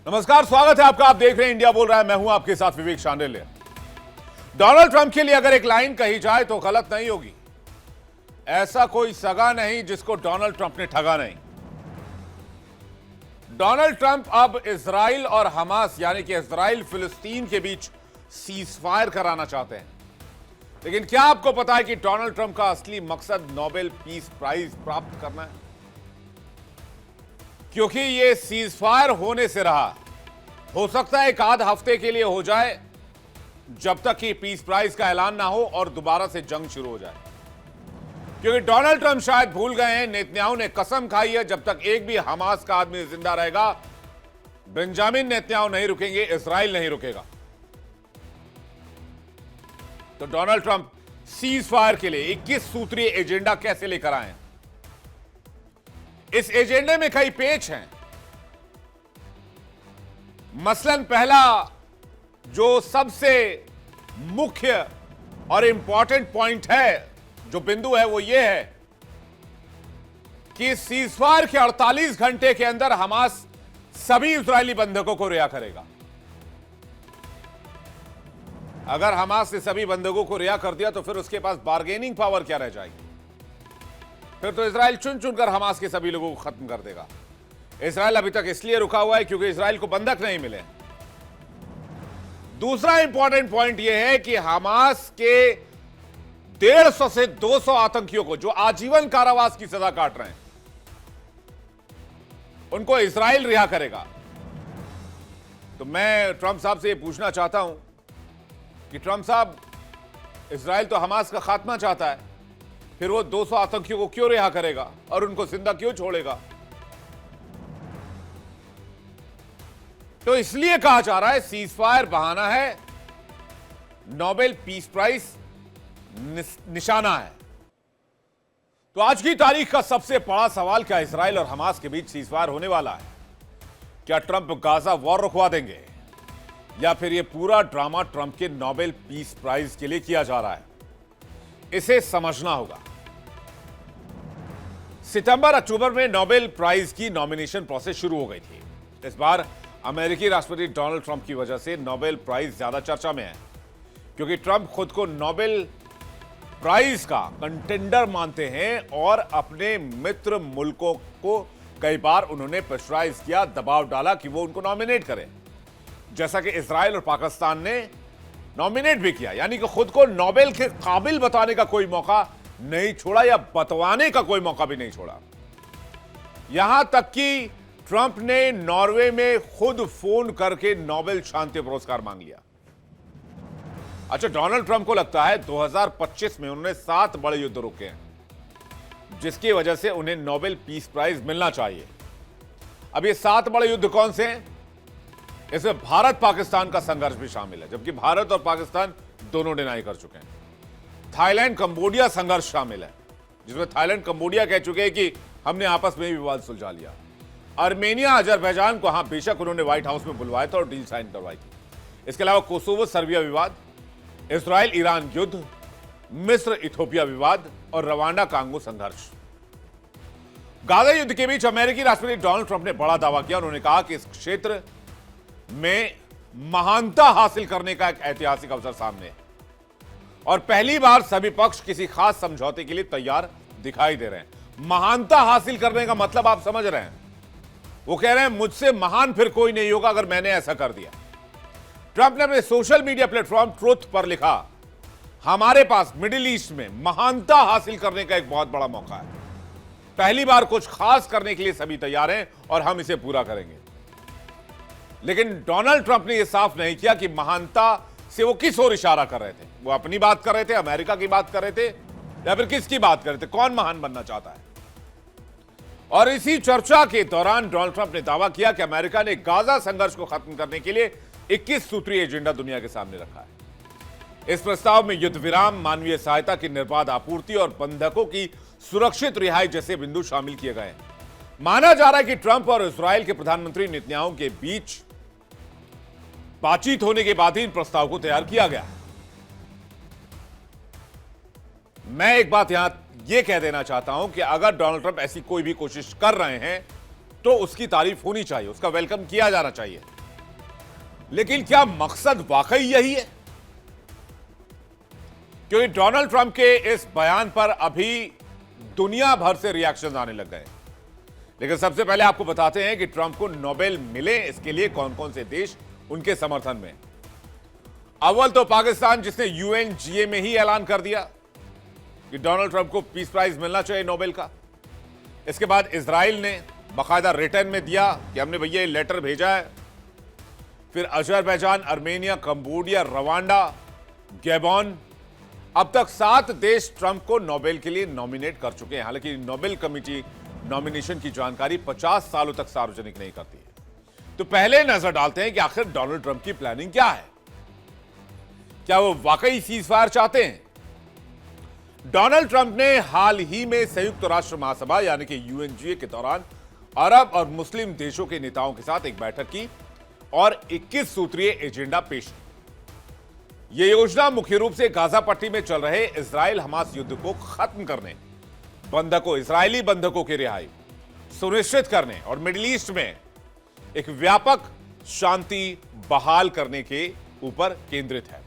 नमस्कार, स्वागत है आपका। आप देख रहे हैं इंडिया बोल रहा है। मैं हूं आपके साथ विवेक शांडिल्य। डोनाल्ड ट्रंप के लिए अगर एक लाइन कही जाए तो गलत नहीं होगी। ऐसा कोई सगा नहीं जिसको डोनाल्ड ट्रंप ने ठगा नहीं। डोनाल्ड ट्रंप अब इजराइल और हमास यानी कि इजराइल फिलिस्तीन के बीच सीजफायर कराना चाहते हैं। लेकिन क्या आपको पता है कि डोनाल्ड ट्रंप का असली मकसद नोबेल पीस प्राइज प्राप्त करना है? क्योंकि यह सीजफायर होने से रहा, हो सकता है एक आध हफ्ते के लिए हो जाए, जब तक कि पीस प्राइज का ऐलान ना हो और दोबारा से जंग शुरू हो जाए। क्योंकि डोनाल्ड ट्रंप शायद भूल गए हैं, नेतन्याहू ने कसम खाई है जब तक एक भी हमास का आदमी जिंदा रहेगा, बेंजामिन नेतन्याहू नहीं रुकेंगे, इजराइल नहीं रुकेगा। तो डोनाल्ड ट्रंप सीज फायर के लिए 21 सूत्रीय एजेंडा कैसे लेकर आए? इस एजेंडे में कई पेच हैं। मसलन पहला जो सबसे मुख्य और इंपॉर्टेंट पॉइंट है, जो बिंदु है, वो ये है कि सीजफायर के 48 घंटे के अंदर हमास सभी इजरायली बंधकों को रिहा करेगा। अगर हमास ने सभी बंधकों को रिहा कर दिया तो फिर उसके पास बार्गेनिंग पावर क्या रह जाएगी? फिर तो इजराइल चुन चुनकर हमास के सभी लोगों को खत्म कर देगा। इजराइल अभी तक इसलिए रुका हुआ है क्योंकि इजराइल को बंधक नहीं मिले। दूसरा इंपॉर्टेंट पॉइंट यह है कि हमास के 150 से 200 आतंकियों को जो आजीवन कारावास की सजा काट रहे हैं, उनको इजराइल रिहा करेगा। तो मैं ट्रंप साहब से यह पूछना चाहता हूं कि ट्रंप साहब, इजराइल तो हमास का खात्मा चाहता है, फिर वो 200 आतंकियों को क्यों रिहा करेगा और उनको जिंदा क्यों छोड़ेगा? तो इसलिए कहा जा रहा है सीजफायर बहाना है, नोबेल पीस प्राइज निशाना है। तो आज की तारीख का सबसे बड़ा सवाल, क्या इजराइल और हमास के बीच सीजफायर होने वाला है? क्या ट्रंप गाजा वॉर रुकवा देंगे या फिर यह पूरा ड्रामा ट्रंप के नोबेल पीस प्राइज के लिए किया जा रहा है? इसे समझना होगा। सितंबर अक्टूबर में नोबेल प्राइज की नॉमिनेशन प्रोसेस शुरू हो गई थी। इस बार अमेरिकी राष्ट्रपति डोनाल्ड ट्रंप की वजह से नोबेल प्राइज ज्यादा चर्चा में है, क्योंकि ट्रंप खुद को नोबेल प्राइज का कंटेंडर मानते हैं और अपने मित्र मुल्कों को कई बार उन्होंने प्रेशराइज किया, दबाव डाला कि वो उनको नॉमिनेट करें, जैसा कि इजराइल और पाकिस्तान ने नॉमिनेट भी किया। यानी कि खुद को नोबेल के काबिल बताने का कोई मौका नहीं छोड़ा या बतवाने का कोई मौका भी नहीं छोड़ा। यहां तक कि ट्रंप ने नॉर्वे में खुद फोन करके नोबेल शांति पुरस्कार मांग लिया। अच्छा, डोनाल्ड ट्रंप को लगता है 2025 में उन्होंने 7 बड़े युद्ध रोके हैं, जिसकी वजह से उन्हें नोबेल पीस प्राइज मिलना चाहिए। अब ये 7 बड़े युद्ध कौन से हैं? इसमें भारत पाकिस्तान का संघर्ष भी शामिल है, जबकि भारत और पाकिस्तान दोनों डिनाई कर चुके हैं। थाईलैंड कंबोडिया संघर्ष शामिल है, जिसमें थाईलैंड कंबोडिया कह चुके हैं कि हमने आपस में ही विवाद सुलझा लिया। आर्मेनिया अजरबैजान को, हां बेशक उन्होंने व्हाइट हाउस में बुलवाया था और डील साइन करवाई थी। इसके अलावा कोसोवो सर्बिया विवाद, इस्राइल ईरान युद्ध, मिस्र इथोपिया विवाद और रवांडा कांगो संघर्ष। गाजा युद्ध के बीच अमेरिकी राष्ट्रपति डोनाल्ड ट्रंप ने बड़ा दावा किया। उन्होंने कहा कि इस क्षेत्र में महानता हासिल करने का एक ऐतिहासिक अवसर सामने है और पहली बार सभी पक्ष किसी खास समझौते के लिए तैयार दिखाई दे रहे हैं। महानता हासिल करने का मतलब आप समझ रहे हैं? वो कह रहे हैं मुझसे महान फिर कोई नहीं होगा अगर मैंने ऐसा कर दिया। ट्रंप ने अपने सोशल मीडिया प्लेटफॉर्म ट्रुथ पर लिखा, हमारे पास मिडिल ईस्ट में महानता हासिल करने का एक बहुत बड़ा मौका है। पहली बार कुछ खास करने के लिए सभी तैयार हैं और हम इसे पूरा करेंगे। लेकिन डोनाल्ड ट्रंप ने यह साफ नहीं किया कि महानता से वो किस ओर इशारा कर रहे थे। वो अपनी बात कर रहे थे, अमेरिका की बात कर रहे थे, या फिर किसकी बात कर रहे थे? कौन महान बनना चाहता है? और इसी चर्चा के दौरान डोनाल्ड ट्रंप ने दावा किया कि अमेरिका ने गाजा संघर्ष को खत्म करने के लिए 21 सूत्रीय एजेंडा दुनिया के सामने रखा है। इस प्रस्ताव में युद्ध विराम, मानवीय सहायता की निर्बाध आपूर्ति और बंधकों की सुरक्षित रिहाई जैसे बिंदु शामिल किए गए हैं। माना जा रहा है कि ट्रंप और इजराइल के प्रधानमंत्री नेतन्याहू के बीच बातचीत होने के बाद ही इन प्रस्ताव को तैयार किया गया। मैं एक बात यहां यह कह देना चाहता हूं कि अगर डोनाल्ड ट्रंप ऐसी कोई भी कोशिश कर रहे हैं तो उसकी तारीफ होनी चाहिए, उसका वेलकम किया जाना चाहिए। लेकिन क्या मकसद वाकई यही है? क्योंकि डोनाल्ड ट्रंप के इस बयान पर अभी दुनिया भर से रिएक्शन आने लग गए। लेकिन सबसे पहले आपको बताते हैं कि ट्रंप को नोबेल मिले, इसके लिए कौन कौन से देश उनके समर्थन में। अव्वल तो पाकिस्तान, जिसने यूएनजीए में ही ऐलान कर दिया कि डोनाल्ड ट्रंप को पीस प्राइज मिलना चाहिए नोबेल का। इसके बाद इजराइल ने बाकायदा रिटर्न में दिया कि हमने भैया ये लेटर भेजा है। फिर Azerbaijan, Armenia, Cambodia, Rwanda, Gabon, अब तक 7 देश ट्रंप को नोबेल के लिए नॉमिनेट कर चुके हैं। हालांकि नोबेल कमेटी नॉमिनेशन की जानकारी 50 सालों तक सार्वजनिक नहीं करती है। तो पहले नजर डालते हैं कि आखिर डोनाल्ड ट्रंप की प्लानिंग क्या है। क्या वो वाकई सीजफायर चाहते हैं? डोनाल्ड ट्रंप ने हाल ही में संयुक्त राष्ट्र महासभा यानी कि यूएनजीए के दौरान अरब और मुस्लिम देशों के नेताओं के साथ एक बैठक की और 21 सूत्रीय एजेंडा पेश किया। यह योजना मुख्य रूप से गाजा पट्टी में चल रहे इजराइल हमास युद्ध को खत्म करने, बंधकों, इजरायली बंधकों की रिहाई सुनिश्चित करने और मिडिल ईस्ट में एक व्यापक शांति बहाल करने के ऊपर केंद्रित है।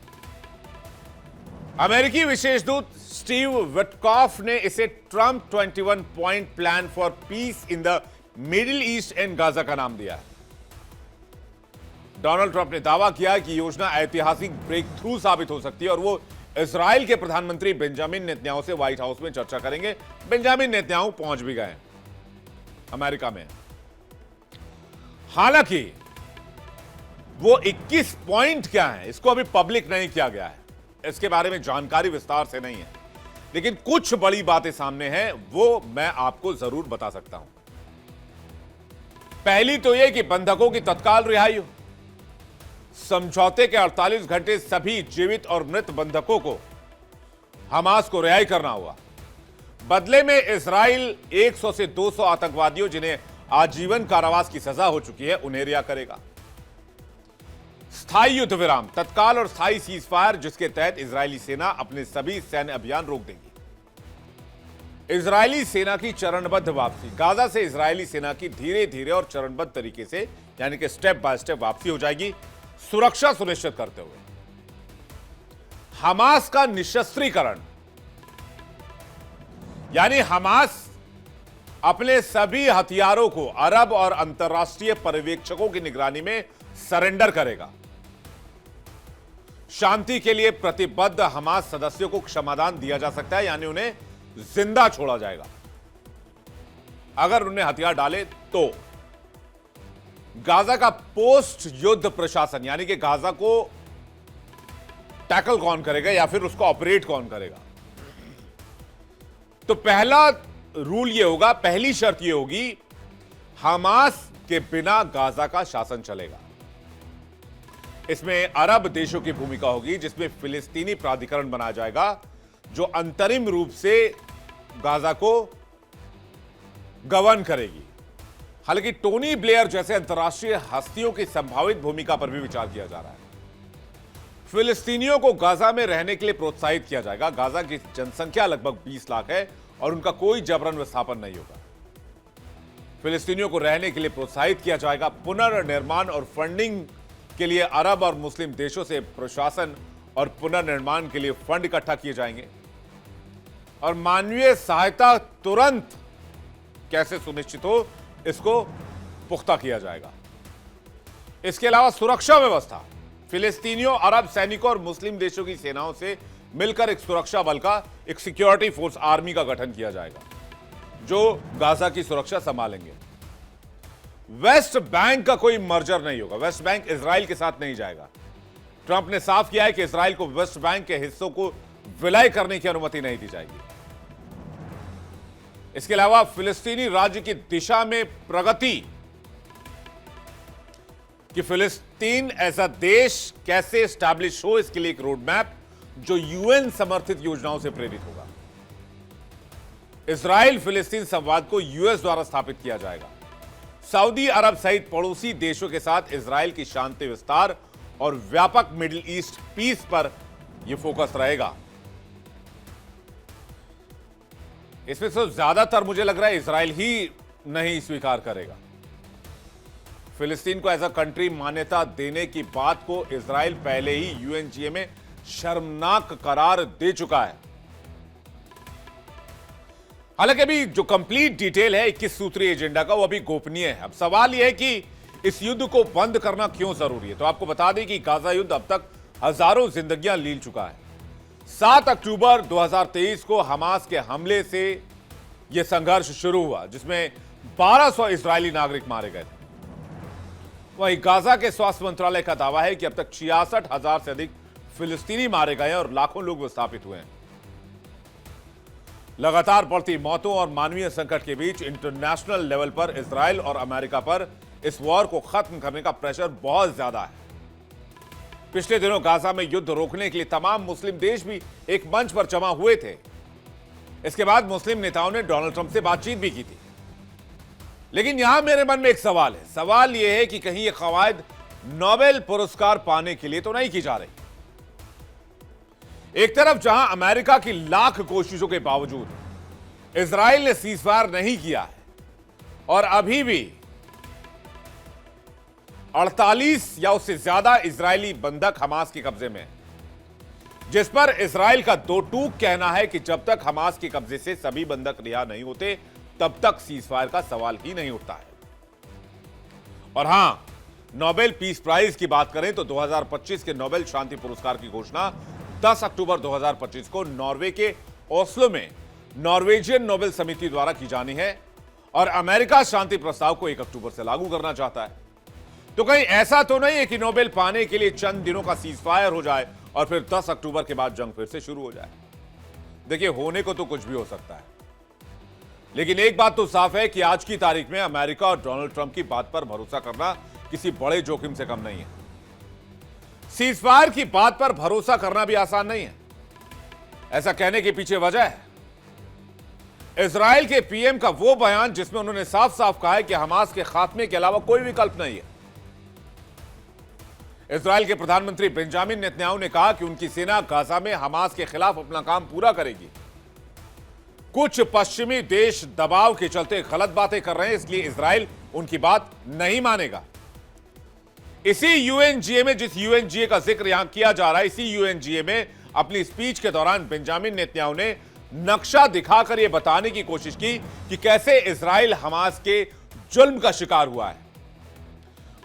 अमेरिकी विशेष दूत स्टीव विटकॉफ ने इसे Trump 21 point plan for piece in the middle east and Gaza का नाम दिया है। डोनाल्ड ट्रंप ने दावा किया कि योजना ऐतिहासिक ब्रेक थ्रू साबित हो सकती है और वो इजराइल के प्रधानमंत्री बेंजामिन नेतन्याहू से व्हाइट हाउस में चर्चा करेंगे। बेंजामिन नेतन्याहू पहुंच भी गए अमेरिका में। हालांकि वो 21 पॉइंट क्या है, इसको अभी पब्लिक नहीं किया गया है, इसके बारे में जानकारी विस्तार से नहीं है। लेकिन कुछ बड़ी बातें सामने हैं, वो मैं आपको जरूर बता सकता हूं। पहली तो यह कि बंधकों की तत्काल रिहाई हो। समझौते के 48 घंटे सभी जीवित और मृत बंधकों को हमास को रिहाई करना होगा। बदले में इजराइल 100 से 200 आतंकवादियों जिन्हें आजीवन कारावास की सजा हो चुकी है, उन्हें रिहा करेगा। स्थायी युद्ध विराम, तत्काल और स्थायी सीजफायर, जिसके तहत इजरायली सेना अपने सभी सैन्य अभियान रोक देगी। इजरायली सेना की चरणबद्ध वापसी, गाजा से इजरायली सेना की धीरे धीरे और चरणबद्ध तरीके से यानी कि स्टेप बाय स्टेप वापसी हो जाएगी, सुरक्षा सुनिश्चित करते हुए। हमास का निशस्त्रीकरण, यानी हमास अपने सभी हथियारों को अरब और अंतर्राष्ट्रीय पर्यवेक्षकों की निगरानी में सरेंडर करेगा। शांति के लिए प्रतिबद्ध हमास सदस्यों को क्षमादान दिया जा सकता है, यानी उन्हें जिंदा छोड़ा जाएगा अगर उन्हें हथियार डाले तो। गाजा का पोस्ट युद्ध प्रशासन, यानी कि गाजा को टैकल कौन करेगा या फिर उसको ऑपरेट कौन करेगा। तो पहला रूल यह होगा, पहली शर्त यह होगी, हमास के बिना गाजा का शासन चलेगा। इसमें अरब देशों की भूमिका होगी, जिसमें फिलिस्तीनी प्राधिकरण बनाया जाएगा जो अंतरिम रूप से गाजा को गवर्न करेगी। हालांकि टोनी ब्लेयर जैसे अंतर्राष्ट्रीय हस्तियों की संभावित भूमिका पर भी विचार किया जा रहा है। फिलिस्तीनियों को गाजा में रहने के लिए प्रोत्साहित किया जाएगा। गाजा की जनसंख्या लगभग 20 लाख है और उनका कोई जबरन विस्थापन नहीं होगा। फिलिस्तीनियों को रहने के लिए प्रोत्साहित किया जाएगा। पुनर्निर्माण और फंडिंग के लिए अरब और मुस्लिम देशों से प्रशासन और पुनर्निर्माण के लिए फंड इकट्ठा किए जाएंगे। और मानवीय सहायता तुरंत कैसे सुनिश्चित हो, इसको पुख्ता किया जाएगा। इसके अलावा सुरक्षा व्यवस्था, फिलिस्तीनियों, अरब सैनिकों और मुस्लिम देशों की सेनाओं से मिलकर एक सुरक्षा बल का, एक सिक्योरिटी फोर्स आर्मी का गठन किया जाएगा जो गाजा की सुरक्षा संभालेंगे। वेस्ट बैंक का कोई मर्जर नहीं होगा। वेस्ट बैंक इजराइल के साथ नहीं जाएगा। ट्रंप ने साफ किया है कि इजराइल को वेस्ट बैंक के हिस्सों को विलय करने की अनुमति नहीं दी जाएगी। इसके अलावा फिलिस्तीनी राज्य की दिशा में प्रगति, कि फिलिस्तीन ऐसा देश कैसे स्टैब्लिश हो, इसके लिए एक रोड मैप जो यूएन समर्थित योजनाओं से प्रेरित होगा। इजराइल फिलिस्तीन संवाद को यूएस द्वारा स्थापित किया जाएगा। सऊदी अरब सहित पड़ोसी देशों के साथ इजराइल की शांति विस्तार और व्यापक मिडिल ईस्ट पीस पर यह फोकस रहेगा। इसमें से ज्यादातर मुझे लग रहा है इजराइल ही नहीं स्वीकार करेगा। फिलिस्तीन को एज अ कंट्री मान्यता देने की बात को इजराइल पहले ही यूएनजीए में शर्मनाक करार दे चुका है। हालांकि अभी जो कंप्लीट डिटेल है 21 सूत्रीय एजेंडा का, वो अभी गोपनीय है। अब सवाल यह है कि इस युद्ध को बंद करना क्यों जरूरी है। तो आपको बता दें कि गाजा युद्ध अब तक हजारों जिंदगियां लील चुका है। 7 अक्टूबर 2023 को हमास के हमले से यह संघर्ष शुरू हुआ, जिसमें 1200 इजरायली नागरिक मारे गए थे। वहीं गाजा के स्वास्थ्य मंत्रालय का दावा है कि अब तक 66,000 से अधिक फिलिस्तीनी मारे गए हैं और लाखों लोग विस्थापित हुए हैं। लगातार बढ़ती मौतों और मानवीय संकट के बीच इंटरनेशनल लेवल पर इजराइल और अमेरिका पर इस वॉर को खत्म करने का प्रेशर बहुत ज्यादा है। पिछले दिनों गाजा में युद्ध रोकने के लिए तमाम मुस्लिम देश भी एक मंच पर जमा हुए थे। इसके बाद मुस्लिम नेताओं ने डोनाल्ड ट्रंप से बातचीत भी की थी। लेकिन यहां मेरे मन में एक सवाल है। सवाल यह है कि कहीं यह कवायद नोबेल पुरस्कार पाने के लिए तो नहीं की जा रही। एक तरफ जहां अमेरिका की लाख कोशिशों के बावजूद इजराइल ने सीजफायर नहीं किया है और अभी भी 48 या उससे ज्यादा इजरायली बंधक हमास के कब्जे में है, जिस पर इजराइल का दो टूक कहना है कि जब तक हमास के कब्जे से सभी बंधक रिहा नहीं होते तब तक सीजफायर का सवाल ही नहीं उठता है। और हां, नोबेल पीस प्राइज की बात करें तो 2025 के नोबेल शांति पुरस्कार की घोषणा 10 अक्टूबर 2025 को नॉर्वे के ओस्लो में नॉर्वेजियन नोबेल समिति द्वारा की जानी है और अमेरिका शांति प्रस्ताव को 1 अक्टूबर से लागू करना चाहता है। तो कहीं ऐसा तो नहीं है कि नोबेल पाने के लिए चंद दिनों का सीजफायर हो जाए और फिर 10 अक्टूबर के बाद जंग फिर से शुरू हो जाए। देखिए, होने को तो कुछ भी हो सकता है, लेकिन एक बात तो साफ है कि आज की तारीख में अमेरिका और डोनाल्ड ट्रंप की बात पर भरोसा करना किसी बड़े जोखिम से कम नहीं है। सीजफायर की बात पर भरोसा करना भी आसान नहीं है। ऐसा कहने के पीछे वजह है इजराइल के पीएम का वो बयान जिसमें उन्होंने साफ साफ कहा है कि हमास के खात्मे के अलावा कोई विकल्प नहीं है। इजराइल के प्रधानमंत्री बेंजामिन नेतन्याहू ने कहा कि उनकी सेना गाजा में हमास के खिलाफ अपना काम पूरा करेगी। कुछ पश्चिमी देश दबाव के चलते गलत बातें कर रहे हैं, इसलिए इजराइल उनकी बात नहीं मानेगा। इसी यूएनजीए में, जिस यूएनजीए का जिक्र यहां किया जा रहा है, इसी यूएनजीए में अपनी स्पीच के दौरान बेंजामिन नेतन्याहू ने नक्शा दिखाकर यह बताने की कोशिश की कि कैसे इजराइल हमास के जुल्म का शिकार हुआ है।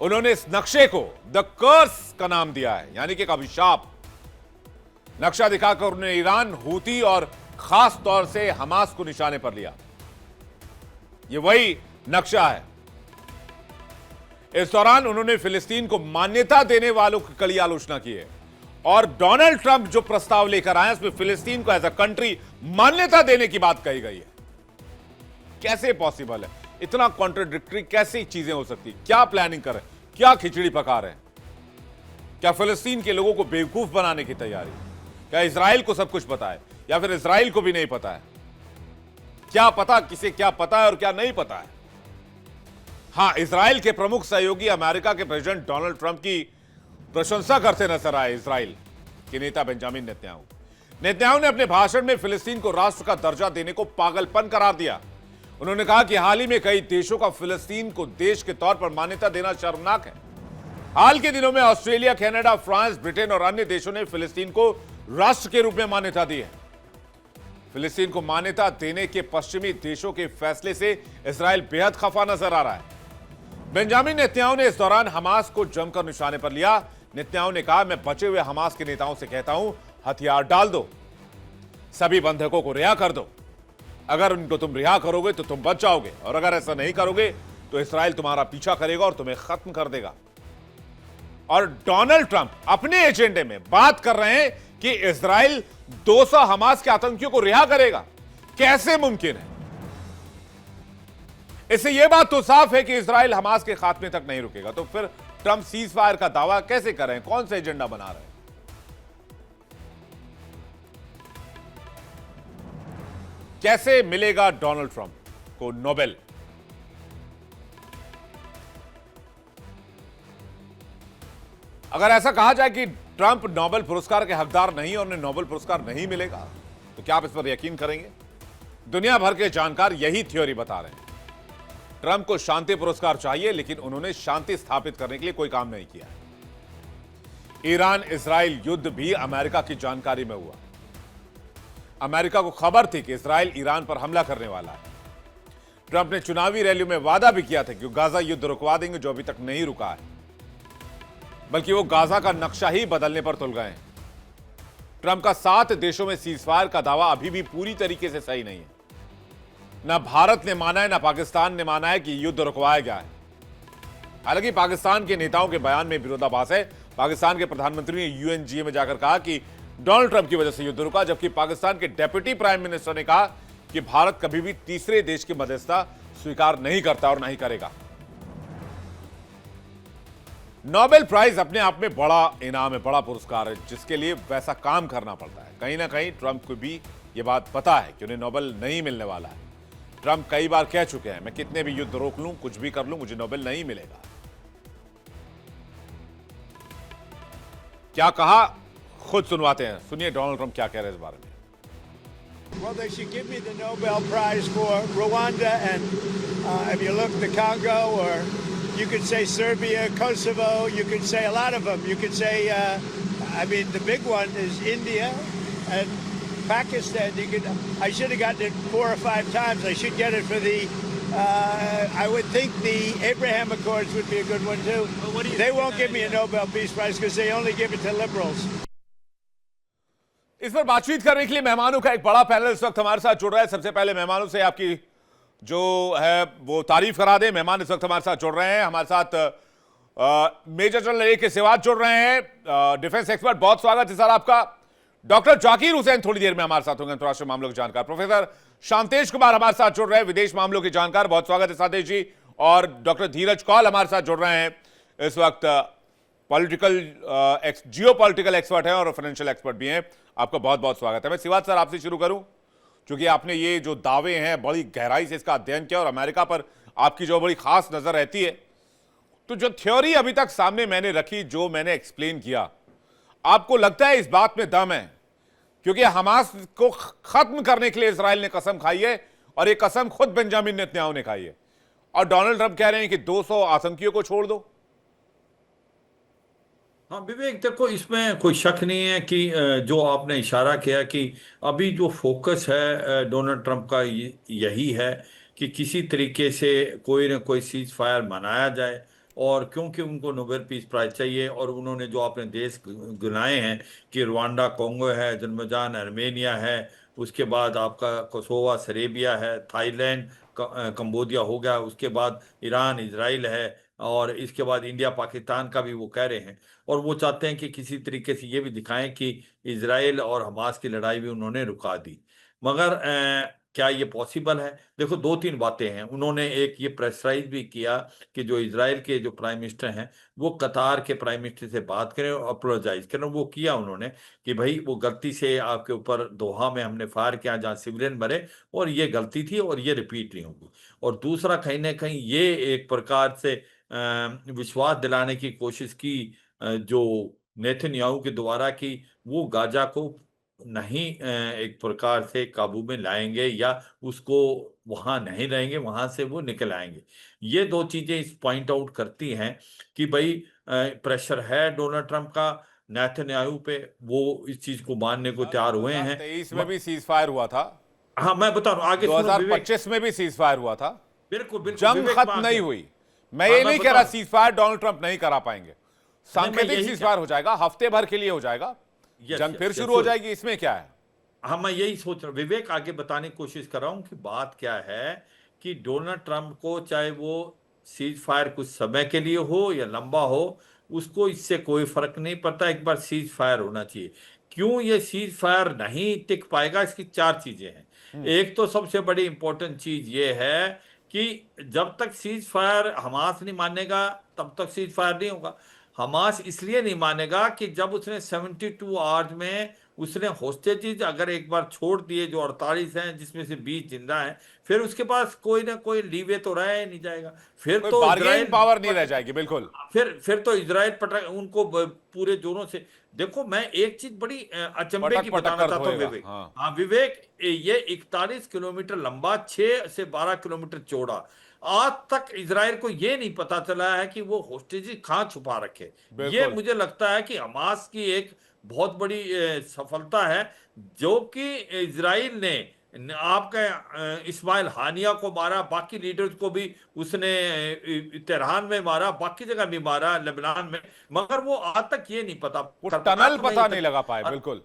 उन्होंने इस नक्शे को द कर्स का नाम दिया है, यानी कि एक अभिशाप। नक्शा दिखाकर उन्होंने ईरान, हूती और खास तौर से हमास को निशाने पर लिया। यह वही नक्शा है। इस दौरान उन्होंने फिलिस्तीन को मान्यता देने वालों की कड़ी आलोचना की है और डोनाल्ड ट्रंप जो प्रस्ताव लेकर आए उसमें फिलिस्तीन को एज अ कंट्री मान्यता देने की बात कही गई है। कैसे पॉसिबल है? इतना कॉन्ट्राडिक्टरी कैसे चीजें हो सकती? क्या प्लानिंग कर रहे हैं? क्या खिचड़ी पका रहे हैं? क्या फिलिस्तीन के लोगों को बेवकूफ बनाने की तैयारी? क्या इजराइल को सब कुछ पता है या फिर इजराइल को भी नहीं पता है? क्या पता किसे क्या पता है और क्या नहीं पता है? हां, इजराइल के प्रमुख सहयोगी अमेरिका के प्रेसिडेंट डोनाल्ड ट्रंप की प्रशंसा करते नजर आए। इजराइल के नेता बेंजामिन नेतन्याहू ने अपने भाषण में फिलिस्तीन को राष्ट्र का दर्जा देने को पागलपन करार दिया। उन्होंने कहा कि हाल ही में कई देशों का फिलिस्तीन को देश के तौर पर मान्यता देना शर्मनाक है। हाल के दिनों में ऑस्ट्रेलिया, कनाडा, फ्रांस, ब्रिटेन और अन्य देशों ने फिलिस्तीन को राष्ट्र के रूप में मान्यता दी है। फिलिस्तीन को मान्यता देने के पश्चिमी देशों के फैसले से इजराइल बेहद खफा नजर आ रहा है। बेंजामिन नेतन्याहू ने इस दौरान हमास को जमकर निशाने पर लिया। नेतन्याहू ने कहा, मैं बचे हुए हमास के नेताओं से कहता हूं, हथियार डाल दो, सभी बंधकों को रिहा कर दो। अगर उनको तुम रिहा करोगे तो तुम बच जाओगे और अगर ऐसा नहीं करोगे तो इजराइल तुम्हारा पीछा करेगा और तुम्हें खत्म कर देगा। और डोनाल्ड ट्रंप अपने एजेंडे में बात कर रहे हैं कि इजराइल 200 हमास के आतंकियों को रिहा करेगा। कैसे मुमकिन है? इससे यह बात तो साफ है कि इजराइल हमास के खात्मे तक नहीं रुकेगा। तो फिर ट्रंप सीज फायर का दावा कैसे कर रहे हैं? कौन सा एजेंडा बना रहे हैं? कैसे मिलेगा डोनाल्ड ट्रंप को नोबेल? अगर ऐसा कहा जाए कि ट्रंप नोबेल पुरस्कार के हकदार नहीं और उन्हें नोबेल पुरस्कार नहीं मिलेगा, तो क्या आप इस पर यकीन करेंगे? दुनिया भर के जानकार यही थ्योरी बता रहे हैं। ट्रंप को शांति पुरस्कार चाहिए, लेकिन उन्होंने शांति स्थापित करने के लिए कोई काम नहीं किया। ईरान इजराइल युद्ध भी अमेरिका की जानकारी में हुआ। अमेरिका को खबर थी कि इजराइल ईरान पर हमला करने वाला है। ट्रंप ने चुनावी रैलियों में वादा भी किया था कि गाजा युद्ध रुकवा देंगे, जो अभी तक नहीं रुका है, बल्कि वो गाजा का नक्शा ही बदलने पर तुल गए हैं। ट्रंप का 7 देशों में सीजफायर का दावा अभी भी पूरी तरीके से सही नहीं है। ना भारत ने माना है, ना पाकिस्तान ने माना है कि युद्ध रुकवाया गया है। हालांकि पाकिस्तान के नेताओं के बयान में विरोधाभास है। पाकिस्तान के प्रधानमंत्री ने यूएनजीए में जाकर कहा कि डोनाल्ड ट्रंप की वजह से युद्ध रुका, जबकि पाकिस्तान के डेप्यूटी प्राइम मिनिस्टर ने कहा कि भारत कभी भी तीसरे देश की मध्यस्थता स्वीकार नहीं करता और नहीं करेगा। नोबेल प्राइज अपने आप में बड़ा इनाम है, बड़ा पुरस्कार है, जिसके लिए वैसा काम करना पड़ता है। कहीं ना कहीं ट्रंप को भी यह बात पता है कि उन्हें नोबेल नहीं मिलने वाला है। ट्रंप कई बार कह चुके हैं, मैं कितने भी युद्ध रोक लूं, कुछ भी कर लूं, मुझे नोबेल नहीं मिलेगा। क्या कहा, खुद सुनवाते हैं। सुनिए डोनाल्ड ट्रंप क्या कह रहे हैं इस बारे में। Well, they should give me the Nobel Prize for Rwanda and if you look the Congo, or you could say Serbia, Kosovo, you could say a lot of them. You could say, I mean, the big one is India and Pakistan. I should have gotten it 4 or 5 times. I should get it for the, I would think the Abraham Accords would be a good one too. Well, they won't give me a Nobel Peace Prize because they only give it to liberals. इस पर बातचीत करने के लिए मेहमानों का एक बड़ा पैनल इस वक्त हमारे साथ जुड़ रहा है। सबसे पहले मेहमानों से आपकी जो है वो तारीफ करा दें। मेहमान इस वक्त हमारे साथ जुड़ रहे हैं। हमारे साथ मेजर जनरल ए के सेवात जुड़ रहे हैं, डिफेंस एक्सपर्ट। बहुत स्वागत है सर आपका। डॉक्टर जाकिर हुसैन थोड़ी देर में हमारे साथ होंगे, अंतर्राष्ट्रीय मामलों के जानकार। प्रोफेसर शांतेश कुमार हमारे साथ जुड़ रहे हैं, विदेश मामलों के जानकार। बहुत स्वागत है शांतेश जी। और डॉक्टर धीरज कौल हमारे साथ जुड़ रहे हैं, इस वक्त पॉलिटिकल जियो पॉलिटिकल एक्सपर्ट है और फाइनेंशियल एक्सपर्ट भी हैं। आपका बहुत बहुत स्वागत है। मैं सिवात सर आपसे शुरू करूं, क्योंकि आपने ये जो दावे हैं बड़ी गहराई से इसका अध्ययन किया और अमेरिका पर आपकी जो बड़ी खास नजर रहती है। तो जो थ्योरी अभी तक सामने मैंने रखी, जो मैंने एक्सप्लेन किया, आपको लगता है इस बात में दम है? क्योंकि हमास को खत्म करने के लिए इजराइल ने कसम खाई है और ये कसम खुद बेंजामिन नेतन्याहू ने खाई है, और डोनाल्ड ट्रंप कह रहे हैं कि 200 आतंकियों को छोड़ दो। हाँ विवेक, देखो इसमें कोई शक नहीं है कि जो आपने इशारा किया कि अभी जो फोकस है डोनाल्ड ट्रंप का यही है कि किसी तरीके से कोई ना कोई सीज फायर मनाया जाए। और क्योंकि उनको नोबेल पीस प्राइज चाहिए, और उन्होंने जो अपने देश गिनाए हैं कि रवांडा कोंगो है, अजरबैजान अर्मेनिया है, उसके बाद आपका कोसोवा सरेबिया है, थाईलैंड कंबोडिया हो गया, उसके बाद ईरान इजराइल है, और इसके बाद इंडिया पाकिस्तान का भी वो कह रहे हैं। और वो चाहते हैं कि किसी तरीके से ये भी दिखाएं कि इजराइल और हमास की लड़ाई भी उन्होंने रुका दी। मगर क्या ये पॉसिबल है? देखो 2-3 बातें हैं। उन्होंने एक ये प्रेशराइज भी किया कि जो इजराइल के जो प्राइम मिनिस्टर हैं वो कतार के प्राइम मिनिस्टर से बात करें और अप्रोजाइज करें। वो किया उन्होंने कि भाई वो गलती से आपके ऊपर दोहा में हमने फायर किया जहाँ सिविलियन मरे, और ये गलती थी और ये रिपीट नहीं होगी। और दूसरा, कहीं ना कहीं ये एक प्रकार से विश्वास दिलाने की कोशिश की जो नेतन्याहू के द्वारा कि वो गाजा को नहीं एक प्रकार से काबू में लाएंगे या उसको वहां नहीं रहेंगे, वहां से वो निकल आएंगे। ये 2 चीजें इस पॉइंट आउट करती हैं कि भाई प्रेशर है डोनाल्ड ट्रंप का नेतन्याहू पे, वो इस चीज को मानने को तैयार हुए हैं। 2023 में भी सीज फायर हुआ था। हाँ मैं बता रहा हूँ, आगे 2025 में भी सीज फायर हुआ था। बिल्कुल बिल्कुल, जंग खत्म नहीं हुई। मैं ये नहीं कह रहा सीज फायर डोनाल्ड ट्रंप नहीं करा पाएंगे, सांकेतिक सीज फायर हो जाएगा, हफ्ते भर के लिए हो जाएगा, जंग फिर शुरू हो जाएगी। इसमें क्या है? हाँ मैं यही सोच रहा हूँ विवेक, आगे बताने की कोशिश कर रहा हूँ कि बात क्या है कि डोनाल्ड ट्रंप को चाहे वो सीज फायर कुछ समय के लिए हो या लंबा हो, उसको इससे कोई फर्क नहीं पड़ता, एक बार सीज फायर होना चाहिए। क्यों ये सीज फायर नहीं टिक पाएगा? इसकी 4 चीजें हैं। एक तो सबसे बड़ी इंपॉर्टेंट चीज ये है कि जब तक सीज फायर हमास नहीं मानेगा तब तक सीज फायर नहीं होगा। हमास इसलिए नहीं मानेगा कि जब उसने 72 आवर्स में उसने होस्टेजेस अगर एक बार छोड़ दिए, जो 48 हैं जिसमें से 20 जिंदा हैं, फिर उसके पास कोई ना कोई लीवे तो रह नहीं जाएगा। फिर तो बार्गेन पावर नहीं रह जाएगी। बिल्कुल, फिर तो इजराइल पटक उनको पूरे जोरों से। देखो मैं एक चीज बड़ी अचंभे की बताना चाहता हूँ विवेक। हाँ विवेक, ये 41 किलोमीटर लंबा, 6 से 12 किलोमीटर चौड़ा, आज तक इजराइल को ये नहीं पता चला है कि वो होस्टेजेस कहाँ छुपा रखे। ये बिल्कुल। मुझे लगता है कि हमास की एक बहुत बड़ी सफलता है, जो कि इजराइल ने आपका इस्माइल हानिया को मारा, बाकी लीडर्स को भी उसने तेहरान में मारा, बाकी जगह भी मारा, लेबनान में, मगर वो आज तक ये नहीं पता वो करता टनल तो पता नहीं नहीं लगा पाए, बिल्कुल।